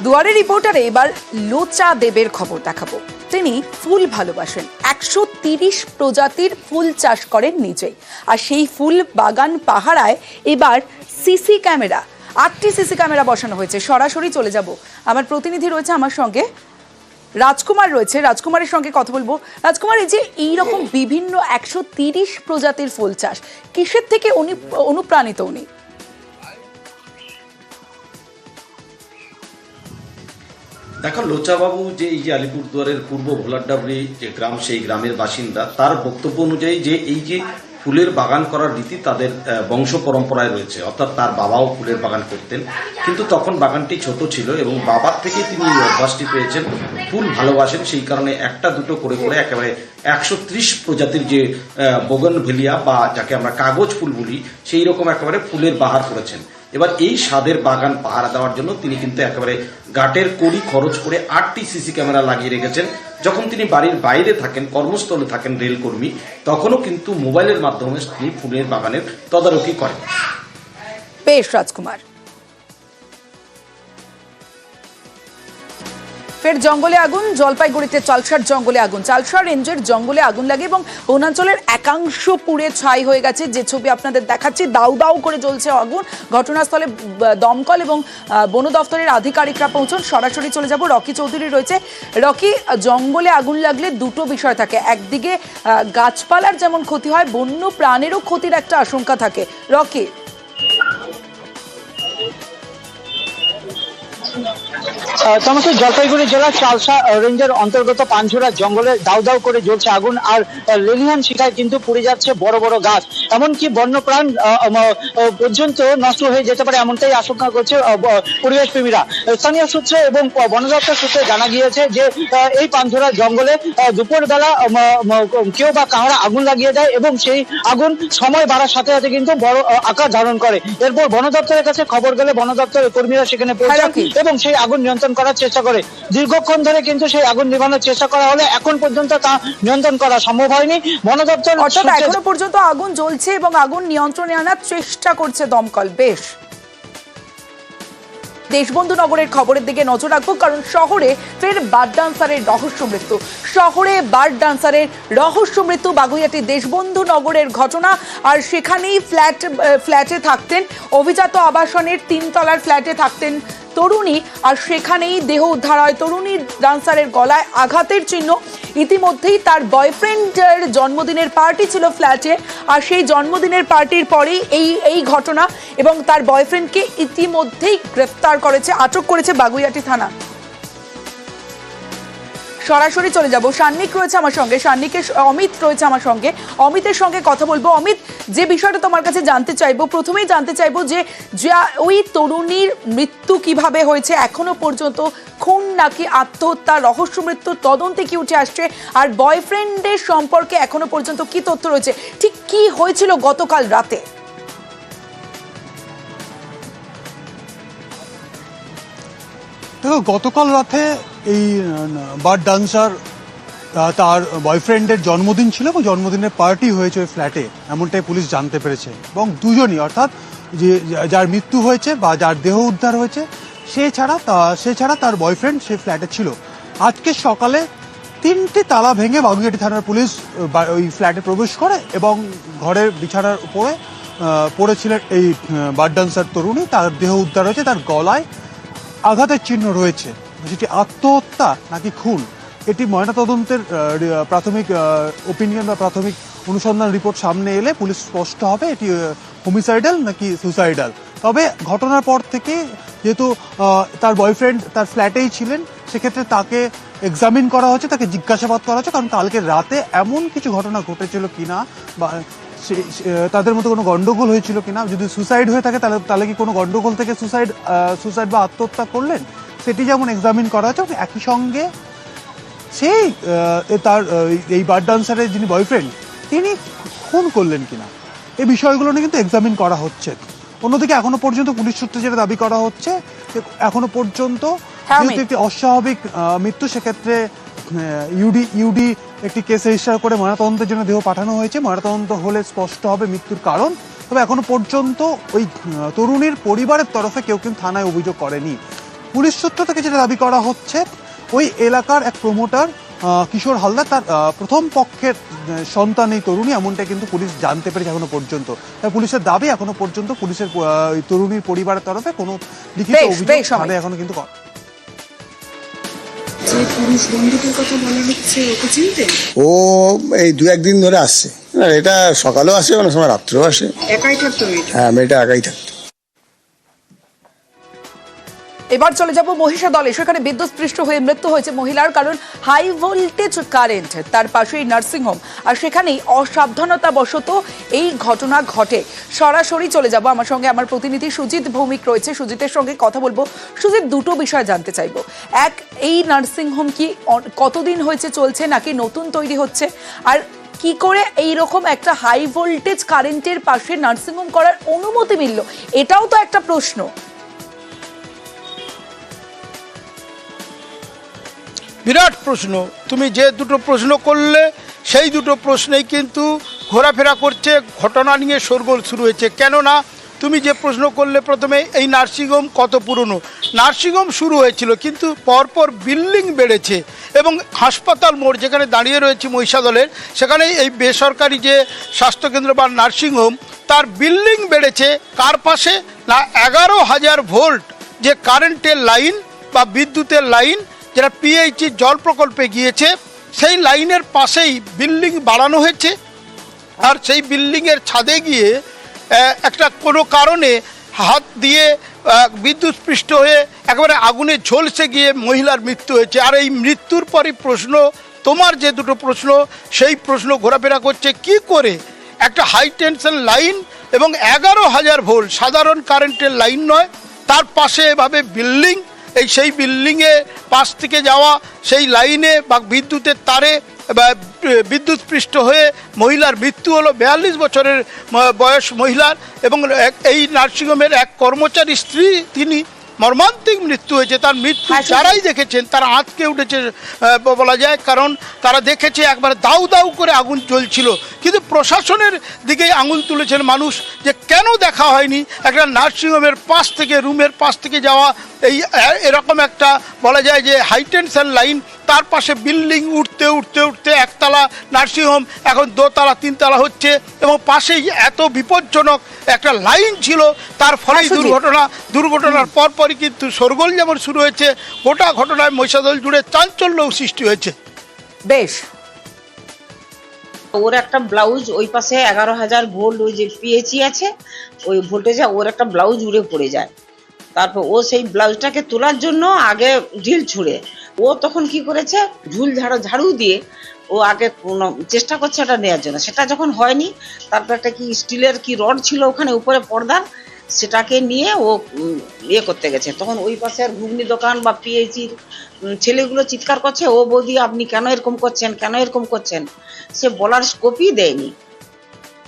দুয়ারে রিপোর্টারে এবার লোচা দেবের খবর দেখাবো। তিনি ফুল ভালোবাসেন, 130 প্রজাতির ফুল চাষ করেন নিজেই। আর সেই ফুল বাগান পাহারায় এবার সিসি ক্যামেরা, 8টি সিসি ক্যামেরা বসানো হয়েছে। সরাসরি চলে যাব, আমার প্রতিনিধি রয়েছে আমার সঙ্গে, রাজকুমার রয়েছে, রাজকুমারের সঙ্গে কথা বলবো। রাজকুমার, এই যে এইরকম বিভিন্ন 130 প্রজাতির ফুল চাষ, কিসের থেকে অনুপ্রাণিত উনি? দেখো, লোচাবাবু যে এই যে আলিপুরদুয়ারের পূর্ব ভোলারডাবরি যে গ্রাম, সেই গ্রামের বাসিন্দা, তার বক্তব্য অনুযায়ী যে এই যে ফুলের বাগান করার রীতি তাদের বংশ পরম্পরায় রয়েছে, অর্থাৎ তার বাবাও ফুলের বাগান করতেন, কিন্তু তখন বাগানটি ছোট ছিল এবং বাবার থেকে তিনি এই অভ্যাসটি পেয়েছেন। ফুল ভালোবাসেন, সেই কারণে একটা দুটো করে করে একেবারে 130 প্রজাতির যে বোগনভেলিয়া বা যাকে আমরা কাগজ ফুল বলি, সেই রকম একেবারে ফুলের বাহার করেছেন। এবার এই স্বাদের বাগান পাহারা দেওয়ার জন্য তিনি কিন্তু একেবারে গাটের কড়ি খরচ করে 8টি সিসি ক্যামেরা লাগিয়ে রেখেছেন। যখন তিনি বাড়ির বাইরে থাকেন, কর্মস্থলে থাকেন রেলকর্মী, তখনও কিন্তু মোবাইলের মাধ্যমে তিনি ফুলের বাগানের তদারকি করেন। বেশ রাজকুমার। ফের জঙ্গলে আগুন, জলপাইগুড়িতে চালসার জঙ্গলে আগুন। চালসা রেঞ্জের জঙ্গলে আগুন লাগে এবং বনাঞ্চলের একাংশ পুড়ে ছাই হয়ে গেছে। যে ছবি আপনাদের দেখাচ্ছি, দাউ দাউ করে জ্বলছে আগুন। ঘটনাস্থলে দমকল এবং বন দফতরের আধিকারিকরা পৌঁছন। সরাসরি চলে যাব, রকি চৌধুরী রয়েছে। রকি, জঙ্গলে আগুন লাগলে দুটো বিষয় থাকে, একদিকে গাছপালার যেমন ক্ষতি হয়, বন্য প্রাণেরও ক্ষতির একটা আশঙ্কা থাকে। রকি, তোমাকে জলপাইগুড়ি জেলার চালসা রেঞ্জের অন্তর্গত পানঝোড়া জঙ্গলে দাউ দাউ করে জ্বলছে আগুন, আর লেলিহান শিখায় কিন্তু পুড়ে যাচ্ছে বড় বড় গাছ, এমনকি বন্যপ্রাণ পর্যন্ত নষ্ট হয়ে যেতে পারে, এমনটাই আশঙ্কা করছে পরিবেশ প্রেমীরা। স্থানীয় সূত্রে এবং বন দপ্তর সূত্রে জানা গিয়েছে যে এই পানঝোড়া জঙ্গলে দুপুরবেলা কেউ বা কাহারা আগুন লাগিয়ে দেয় এবং সেই আগুন সময় বাড়ার সাথে সাথে কিন্তু বড় আকার ধারণ করে। এরপর বন দপ্তরের কাছে খবর গেলে বন দপ্তরের কর্মীরা সেখানে পৌঁছান এবং সেই আগুন নিয়ন্ত্রণ করার চেষ্টা করে। দীর্ঘক্ষণ ধরে কিন্তু সেই আগুন নিভানোর চেষ্টা করা হলে এখন পর্যন্ত তা নিয়ন্ত্রণ করা সম্ভব হয়নি। বন দপ্তর এখনো পর্যন্ত আগুন জ্বলছে এবং আগুন নিয়ন্ত্রণে আনার চেষ্টা করছে দমকল। বেশ, দেশবন্ধু নগরের খবরের দিকে নজর রাখবো, কারণ শহরে ফের বার্ড ডান্সারের রহস্য মৃত্যু। শহরে বার্ড ডান্সারের রহস্য মৃত্যু, বাগুইআটি দেশবন্ধু নগরের ঘটনা। আর সেখানেই ফ্ল্যাটে থাকতেন, অভিজাত আবাসনের 3 তলার ফ্ল্যাটে থাকতেন তরুণী, আর সেখানেই দেহ উদ্ধার হয়। তরুণী ডান্সারের গলায় আঘাতের চিহ্ন। ইতিমধ্যেই তার বয়ফ্রেন্ডের জন্মদিনের পার্টি ছিল ফ্ল্যাটে, আর সেই জন্মদিনের পার্টির পরেই এই ঘটনা, এবং তার বয়ফ্রেন্ডকে ইতিমধ্যেই গ্রেফতার করেছে, আটক করেছে বাগুইআটি থানা। সরাসরি চলে যাব, সান্নিক রয়েছে আমার সঙ্গে, অমিত রয়েছে আমার সঙ্গে, অমিতের সঙ্গে কথা বলবো। অমিত, যে বিষয়টা তোমার কাছে জানতে চাইবো, প্রথমেই জানতে চাইবো যে ওই তরুণীর মৃত্যু কিভাবে হয়েছে, এখনো পর্যন্ত খুন নাকি আত্মহত্যা, রহস্য মৃত্যুর তদন্তে কি উঠে আসছে, আর বয়ফ্রেন্ডের সম্পর্কে এখনো পর্যন্ত কি তথ্য রয়েছে, ঠিক কি হয়েছিল গতকাল রাতে? দেখো, গতকাল রাতে এই বার্ড ডান্সার তার বয়ফ্রেন্ডের জন্মদিন ছিল এবং জন্মদিনের পার্টি হয়েছে ওই ফ্ল্যাটে, এমনটাই পুলিশ জানতে পেরেছে। এবং দুজনই, অর্থাৎ যে যার মৃত্যু হয়েছে বা যার দেহ উদ্ধার হয়েছে সে ছাড়া তার বয়ফ্রেন্ড সেই ফ্ল্যাটে ছিল। আজকে সকালে 3টি তালা ভেঙে বাগুইআটি থানার পুলিশ ওই ফ্ল্যাটে প্রবেশ করে এবং ঘরের বিছানার উপরে পড়েছিলেন এই বার্ড ডান্সার তরুণী, তার দেহ উদ্ধার হয়েছে, তার গলায় আঘাতের চিহ্ন রয়েছে। সেটি আত্মহত্যা নাকি খুন, এটি ময়নাতদন্তের প্রাথমিক ওপিনিয়ন বা প্রাথমিক অনুসন্ধান রিপোর্ট সামনে এলে পুলিশ স্পষ্ট হবে এটি হোমিসাইডাল নাকি সুসাইডাল। তবে ঘটনার পর থেকে যেহেতু তার বয়ফ্রেন্ড তার ফ্ল্যাটেই ছিলেন, সেক্ষেত্রে তাকে এক্সামিন করা হচ্ছে, তাকে জিজ্ঞাসাবাদ করা হচ্ছে, কারণ কালকে রাতে এমন কিছু ঘটনা ঘটেছিল কিনা বা তাদের মধ্যে কোনো গন্ডগোল হয়েছিল কিনা। যদি সুসাইড হয়ে থাকে তাহলে কি কোনো গন্ডগোল থেকে সুসাইড বা আত্মহত্যা করলেন, সেটি যেমন এক্সামিন করা হচ্ছে। একই সঙ্গে সেই তার এই বার্ড ডান্সারের যিনি বয়ফ্রেন্ড তিনি খুন করলেন কিনা, এই বিষয়গুলো নিয়ে কিন্তু এক্সামিন করা হচ্ছে। অন্যদিকে এখনো পর্যন্ত পুলিশ সূত্রে যেটা দাবি করা হচ্ছে, এখনো পর্যন্ত যেহেতু একটি অস্বাভাবিক মৃত্যু, সেক্ষেত্রে ইউডি একটি কেস রেজিস্টার করে ময়নাতদন্তের জন্য দেহ পাঠানো হয়েছে। ময়নাতদন্ত হলে স্পষ্ট হবে মৃত্যুর কারণ। তবে এখনো পর্যন্ত ওই তরুণীর পরিবারের তরফে কেউ কিন্তু থানায় অভিযোগ করেনি। পুলিশ সূত্র থেকে যেটা দাবি করা হচ্ছে, ওই এলাকার এক প্রমোটার কিশোর হালদার তার প্রথম পক্ষের সন্তান এই তরুণী, এমনটা কিন্তু পুলিশ জানতে পেরেছে এখনো পর্যন্ত। তাই পুলিশের দাবি এখনো পর্যন্ত পুলিশের ওই তরুণীর পরিবারের তরফে কোনো লিখিত অভিযোগ থানায় এখনো কিন্তু যে পুরুষ বন্ধুদের কথা বলা হচ্ছে, ওকে চিনতেন? ও এই 2-1 দিন ধরে আসছে, এটা সকালেও আসে, অনেক সময় রাত্রেও আসে। একাই থাকতো মেয়েটা? হ্যাঁ, মেয়েটা একাই থাকতো। এবার চলে যাব মহিষাদলে। সেখানে বিদ্যুৎস্পৃষ্ট হয়ে মৃত্যু হয়েছে মহিলার, কারণ হাই ভোল্টেজ কারেন্ট, তার পাশেই নার্সিংহোম, আর সেখানেই অসাবধানতাবশত এই ঘটনা ঘটে। সরাসরি চলে যাব, আমার সঙ্গে আমার প্রতিনিধি সুজিত ভৌমিক রয়েছে, সুজিতের সঙ্গে কথা বলবো। সুজিত, দুটো বিষয় জানতে চাইবো। এক, এই নার্সিংহোম কি কতদিন হয়েছে চলছে, নাকি নতুন তৈরি হচ্ছে? আর কি করে এইরকম একটা হাই ভোল্টেজ কারেন্টের পাশে নার্সিংহোম করার অনুমতি মিলল, এটাও তো একটা প্রশ্ন। বিরাট প্রশ্ন। তুমি যে দুটো প্রশ্ন করলে সেই দুটো প্রশ্নেই কিন্তু ঘোরাফেরা করছে, ঘটনা নিয়ে শোরগোল শুরু হয়েছে। কেননা তুমি যে প্রশ্ন করলে প্রথমে, এই নার্সিংহোম কত পুরনো। নার্সিংহোম শুরু হয়েছিল, কিন্তু পরপর বিল্ডিং বেড়েছে এবং হাসপাতাল মোড় যেখানে দাঁড়িয়ে রয়েছে মহিষাদলের, সেখানে এই বেসরকারি যে স্বাস্থ্যকেন্দ্র বা নার্সিংহোম, তার বিল্ডিং বেড়েছে কার পাশে না 11,000 ভোল্ট যে কারেন্টের লাইন বা বিদ্যুতের লাইন, যেটা পিএইচই জল প্রকল্পে গিয়েছে, সেই লাইনের পাশেই বিল্ডিং বাড়ানো হয়েছে। আর সেই বিল্ডিংয়ের ছাদে গিয়ে একটা কোনো কারণে হাত দিয়ে বিদ্যুৎস্পৃষ্ট হয়ে একেবারে আগুনে ঝলসে গিয়ে মহিলার মৃত্যু হয়েছে। আর এই মৃত্যুর পরই প্রশ্ন, তোমার যে দুটো প্রশ্ন, সেই প্রশ্ন ঘোরাফেরা করছে, কি করে একটা হাই টেনশন লাইন এবং 11,000 ভোল্ট সাধারণ কারেন্টের লাইন নয়, তার পাশে এভাবে বিল্ডিং, এই সেই বিল্ডিংয়ে পাশ থেকে যাওয়া সেই লাইনে বা বিদ্যুতের তারে বিদ্যুৎস্পৃষ্ট হয়ে মহিলার মৃত্যু হলো। 42 বছরের বয়স মহিলার, এবং এই নার্সিংহোমের এক কর্মচারী স্ত্রী, তিনি মর্মান্তিক মৃত্যু হয়েছে। তার মৃত্যু যারাই দেখেছেন তারা আঁতকে উঠেছে বলা যায়, কারণ তারা দেখেছে একবার দাউ দাউ করে আগুন জ্বলছিল। কিন্তু প্রশাসনের দিকেই আঙুল তুলেছেন মানুষ, যে কেন দেখা হয়নি একটা নার্সিংহোমের পাশ থেকে, রুমের পাশ থেকে যাওয়া এই এরকম একটা বলা যায় যে হাই টেনশন লাইন, তার পাশে বিল্ডিং উঠতে উঠতে উঠতে একতলা নার্সিংহোম এখন 2তলা 3তলা হচ্ছে, এবং পাশেই এত বিপজ্জনক একটা লাইন ছিল। তার ফলেই দুর্ঘটনার পরপরই কিন্তু শোরগোল যেমন শুরু হয়েছে, গোটা ঘটনায় মহিষাদল জুড়ে চাঞ্চল্যও সৃষ্টি হয়েছে। বেশ, ওর একটা ব্লাউজ ওই পাশে 11,000 ভোল্ট, ওই যে পিএইচই আছে, ওই ভোল্টেজে ওর একটা ব্লাউজ উড়ে পড়ে যায়। তারপর ও সেই ব্লাউজটাকে তোলার জন্য আগে ঢিল ছুঁড়ে, ও তখন কি করেছে, ঝাড়ু দিয়ে ও আগে চেষ্টা করছে ওটা নেওয়ার জন্য। সেটা যখন হয়নি, তারপর একটা কি স্টিলের কি রড ছিল ওখানে উপরে পর্দার, সেটাকে নিয়ে ও করতে গেছে। তখন ওই পাশে আর ঘুগনি দোকান বা পিএইচির ছেলেগুলো চিৎকার করছে, ও বৌদি আপনি কেন এরকম করছেন, কেন এরকম করছেন। সে বলার স্কোপই দেয়নি।